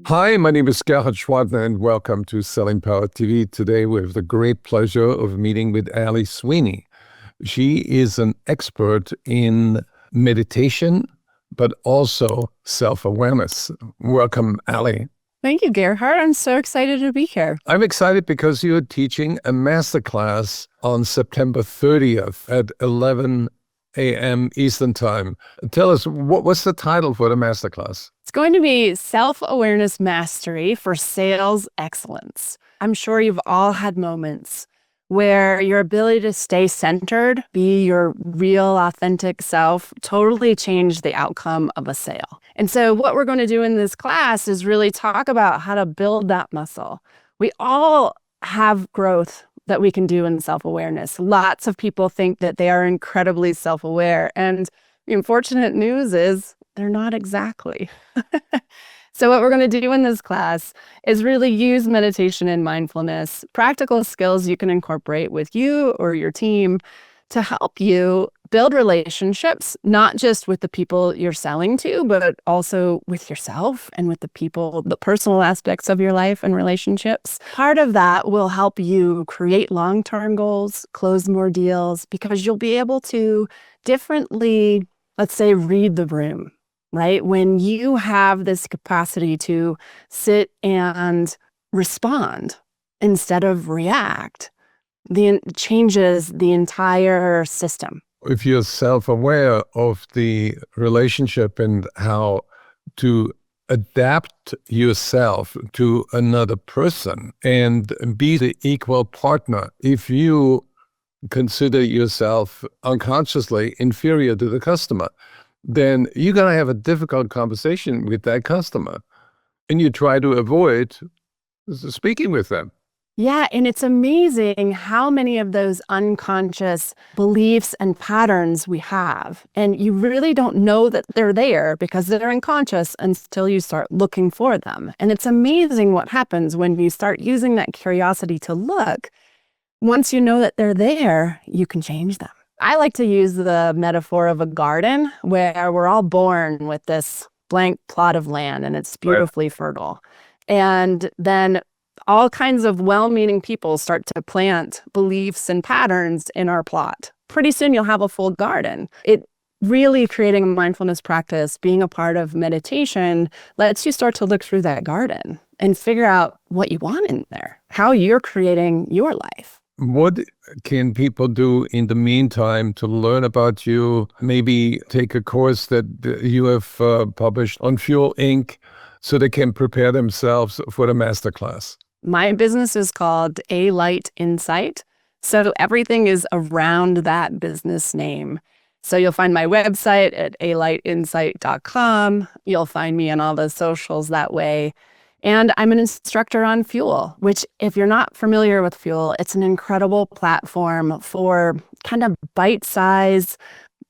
Hi, my name is Gerhard Schwadner, and welcome to Selling Power TV. Today, we have the great pleasure of meeting with Ali Sweeney. She is an expert in meditation, but also self-awareness. Welcome, Ali. Thank you, Gerhard. I'm so excited to be here. I'm excited because you're teaching a masterclass on September 30th at 11 a.m. Eastern Time. Tell us, what's the title for the masterclass? It's going to be Self-Awareness Mastery for Sales Excellence. I'm sure you've all had moments where your ability to stay centered, be your real, authentic self, totally changed the outcome of a sale. And so what we're going to do in this class is really talk about how to build that muscle. We all have growth that we can do in self-awareness. Lots of people think that they are incredibly self-aware. And the unfortunate news is they're not exactly. So what we're going to do in this class is really use meditation and mindfulness, practical skills you can incorporate with you or your team to help you build relationships, not just with the people you're selling to, but also with yourself and with the people, the personal aspects of your life and relationships. Part of that will help you create long-term goals, close more deals, because you'll be able to differently, let's say, read the room. Right? When you have this capacity to sit and respond instead of react, changes the entire system. If you're self-aware of the relationship and how to adapt yourself to another person and be the equal partner, if you consider yourself unconsciously inferior to the customer, then you're going to have a difficult conversation with that customer. And you try to avoid speaking with them. Yeah, and it's amazing how many of those unconscious beliefs and patterns we have. And you really don't know that they're there because they're unconscious until you start looking for them. And it's amazing what happens when you start using that curiosity to look. Once you know that they're there, you can change them. I like to use the metaphor of a garden where we're all born with this blank plot of land and it's beautifully fertile. And then all kinds of well-meaning people start to plant beliefs and patterns in our plot. Pretty soon you'll have a full garden. It really creating a mindfulness practice, being a part of meditation, lets you start to look through that garden and figure out what you want in there, how you're creating your life. What can people do in the meantime to learn about you? Maybe take a course that you have published on Fuel Inc. so they can prepare themselves for the masterclass. My business is called A Light Insight. So everything is around that business name. So you'll find my website at alightinsight.com. You'll find me on all the socials that way. And I'm an instructor on Fuel, which if you're not familiar with Fuel, it's an incredible platform for kind of bite-sized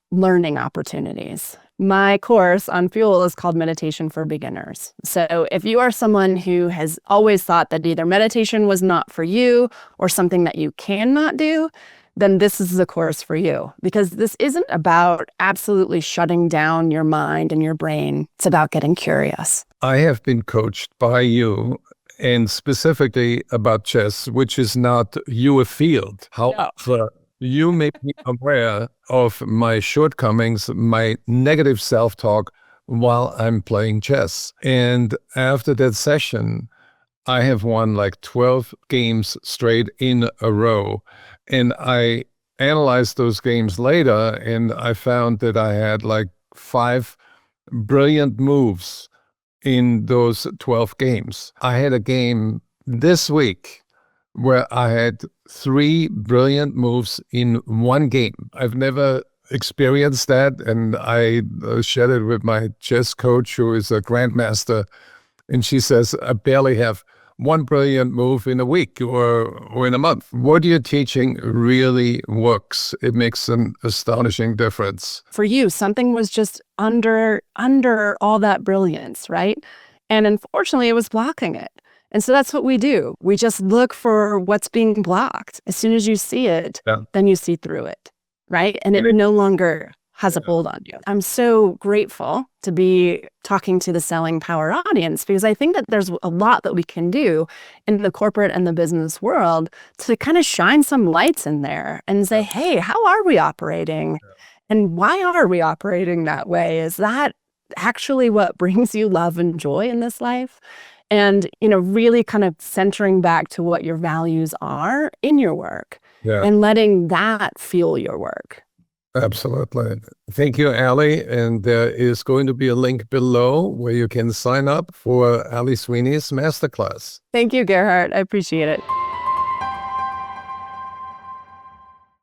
learning opportunities. My course on Fuel is called Meditation for Beginners. So if you are someone who has always thought that either meditation was not for you or something that you cannot do, then this is the course for you, because this isn't about absolutely shutting down your mind and your brain. It's about getting curious. I have been coached by you, and specifically about chess, which is not your field. However, you make me aware of my shortcomings, my negative self-talk while I'm playing chess. And after that session, I have won like 12 games straight in a row. And I analyzed those games later, and I found that I had like 5 brilliant moves in those 12 games. I had a game this week where I had 3 brilliant moves in one game. I've never experienced that, and I shared it with my chess coach, who is a grandmaster, and she says, I barely have 1 brilliant move in a week or in a month. What you're teaching really works. It makes an astonishing difference. For you, something was just under all that brilliance, right? And unfortunately, it was blocking it. And so that's what we do. We just look for what's being blocked. As soon as you see it, then you see through it, right? And it no longer has a hold on you. I'm so grateful to be talking to the Selling Power audience because I think that there's a lot that we can do in the corporate and the business world to kind of shine some lights in there and say, hey, how are we operating? And why are we operating that way? Is that actually what brings you love and joy in this life? And, really kind of centering back to what your values are in your work and letting that fuel your work. Absolutely. Thank you, Ali. And there is going to be a link below where you can sign up for Ali Sweeney's masterclass. Thank you, Gerhard. I appreciate it.